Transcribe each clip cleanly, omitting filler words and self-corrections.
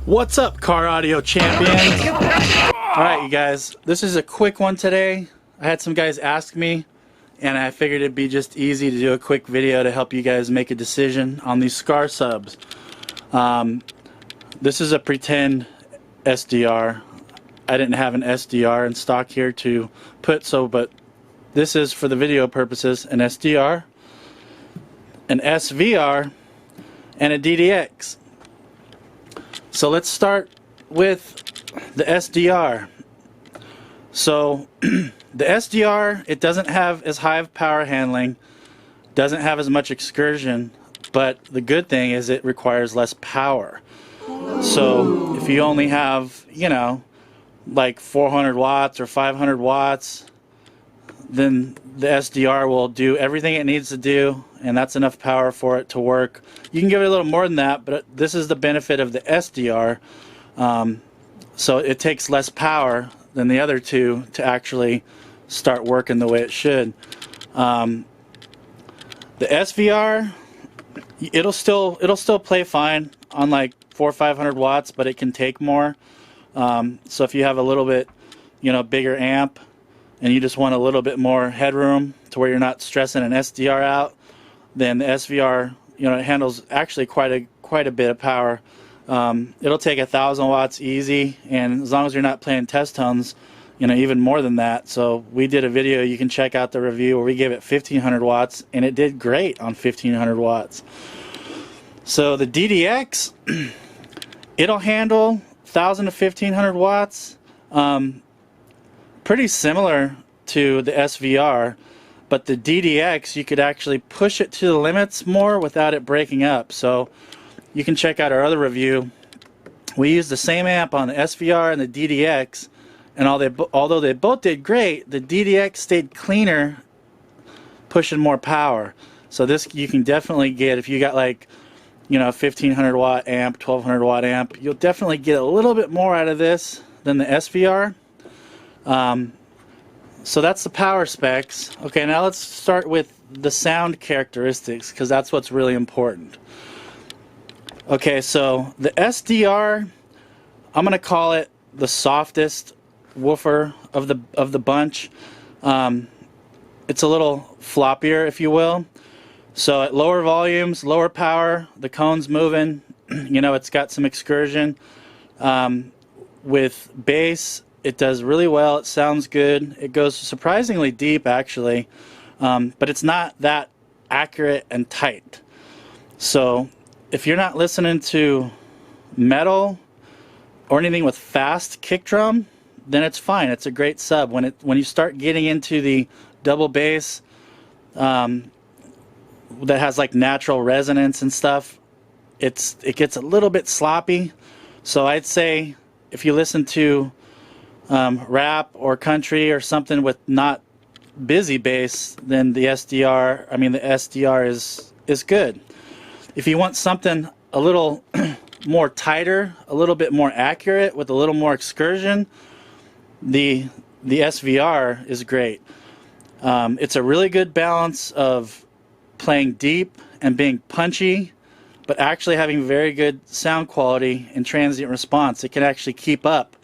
What's up, car audio champions? Alright, you guys, this is a quick one today. I had some guys ask me, and I figured it'd be just easy to do a quick video to help you guys make a decision on these Skar subs. This is a pretend SDR. I didn't have an SDR in stock here to put, but this is, for the video purposes, an SDR, an SVR, and a DDX. So let's start with the SDR. So the SDR, it doesn't have as high of power handling, doesn't have as much excursion, but the good thing is it requires less power. So if you only have, you know, like 400 watts or 500 watts, then the SDR will do everything it needs to do, and that's enough power for it to work. You can give it a little more than that, but this is the benefit of the SDR. So it takes less power than the other two to actually start working the way it should. The SVR, it'll still play fine on like 400 or 500 watts, but it can take more. So if you have a little bit, you know, bigger amp, and you just want a little bit more headroom to where you're not stressing an SDR out, then the SVR, you know, it handles actually quite a bit of power. It'll take 1,000 watts easy, and as long as you're not playing test tones, you know, even more than that. So we did a video, you can check out the review, where we gave it 1,500 watts, and it did great on 1,500 watts. So the DDX, it'll handle 1,000 to 1,500 watts. Pretty similar to the SVR, but the DDX, you could actually push it to the limits more without it breaking up. So you can check out our other review. We used the same amp on the SVR and the DDX, and although they both did great, the DDX stayed cleaner, pushing more power. So this you can definitely get if you got, like, you know, a 1,500 watt amp, 1,200 watt amp. You'll definitely get a little bit more out of this than the SVR. So that's the power specs. Okay, now let's start with the sound characteristics, because that's what's really important. Okay, so the SDR, I'm gonna call it the softest woofer of the bunch. It's a little floppier, if you will. So at lower volumes, lower power, the cone's moving, you know, it's got some excursion. With bass, it does really well. It sounds good. It goes surprisingly deep, actually, but it's not that accurate and tight. So if you're not listening to metal or anything with fast kick drum, then it's fine. It's a great sub. When you start getting into the double bass that has like natural resonance and stuff, it gets a little bit sloppy. So I'd say if you listen to rap or country or something with not busy bass, then the SDR is good. If you want something a little more tighter, a little bit more accurate with a little more excursion, the SVR is great. It's a really good balance of playing deep and being punchy, but actually having very good sound quality and transient response. It can actually keep up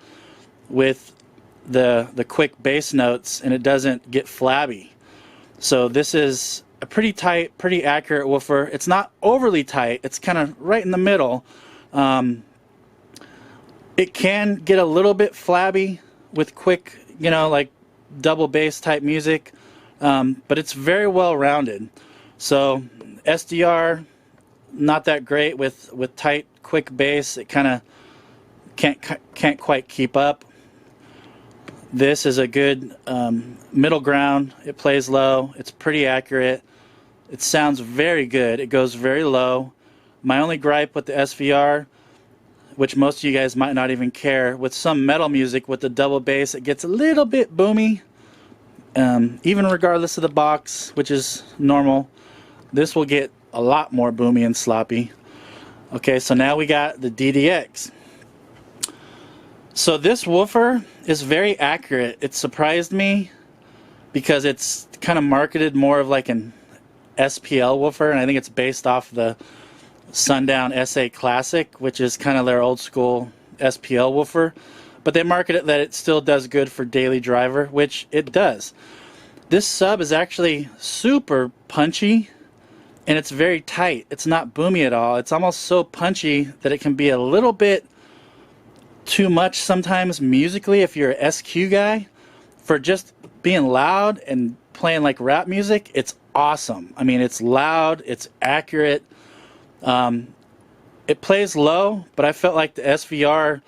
with the quick bass notes, and it doesn't get flabby. So this is a pretty tight, pretty accurate woofer. It's not overly tight. It's kind of right in the middle. It can get a little bit flabby with quick, you know, like double bass type music, but it's very well rounded. So SDR, not that great with tight, quick bass. It kind of can't quite keep up. This is a good middle ground. It plays low. It's pretty accurate. It sounds very good. It goes very low. My only gripe with the SVR, which most of you guys might not even care, with some metal music with the double bass, it gets a little bit boomy. Even regardless of the box, which is normal, this will get a lot more boomy and sloppy. Okay, so now we got the DDX. So this woofer is very accurate. It surprised me because it's kind of marketed more of like an SPL woofer, and I think it's based off the Sundown SA Classic, which is kind of their old school SPL woofer, but they market it that it still does good for daily driver, which it does. This sub is actually super punchy, and it's very tight. It's not boomy at all. It's almost so punchy that it can be a little bit too much sometimes musically if you're a SQ guy. For just being loud and playing like rap music, it's awesome. I mean, it's loud, it's accurate. It plays low, but I felt like the SVR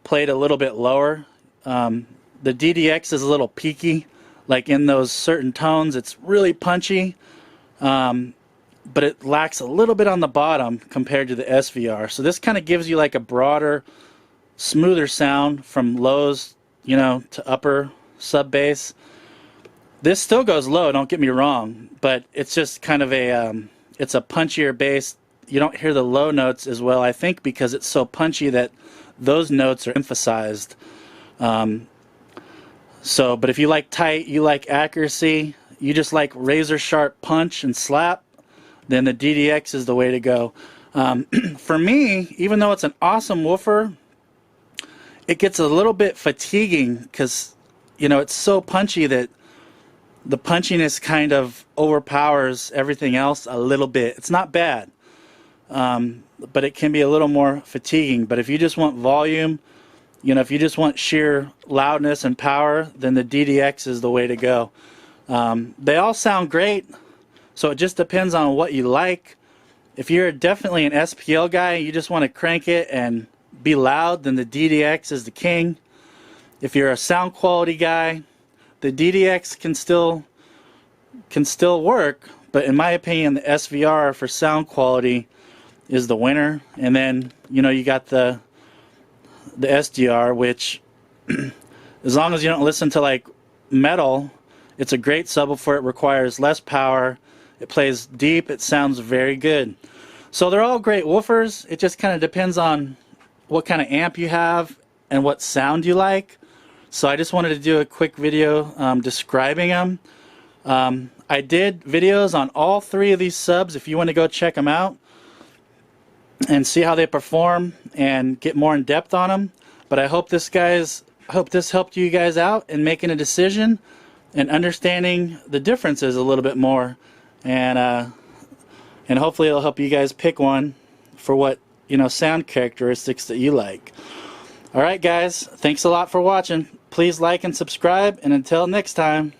played a little bit lower. The DDX is a little peaky, like in those certain tones. It's really punchy, but it lacks a little bit on the bottom compared to the SVR. So this kind of gives you like a broader, smoother sound from lows, you know, to upper sub bass. This still goes low, don't get me wrong, but it's just kind of a it's a punchier bass. You don't hear the low notes as well, I think, because it's so punchy that those notes are emphasized. But if you like tight, you like accuracy, you just like razor sharp punch and slap, then the DDX is the way to go. For me, even though it's an awesome woofer, it gets a little bit fatiguing because, you know, it's so punchy that the punchiness kind of overpowers everything else a little bit. It's not bad, but it can be a little more fatiguing. But if you just want volume, you know, if you just want sheer loudness and power, then the DDX is the way to go. They all sound great, so it just depends on what you like. If you're definitely an SPL guy, you just want to crank it and be loud, then the DDX is the king. If you're a sound quality guy, the DDX can still work, but in my opinion, the SVR for sound quality is the winner. And then, you know, you got the SDR, which as long as you don't listen to like metal, it's a great subwoofer. It requires less power, it plays deep, it sounds very good. So they're all great woofers. It just kind of depends on what kind of amp you have and what sound you like. So I just wanted to do a quick video describing them. I did videos on all three of these subs if you want to go check them out and see how they perform and get more in depth on them. But I hope this helped you guys out in making a decision and understanding the differences a little bit more, and hopefully it'll help you guys pick one for what, you know, sound characteristics that you like. Alright guys, thanks a lot for watching. Please like and subscribe, and until next time.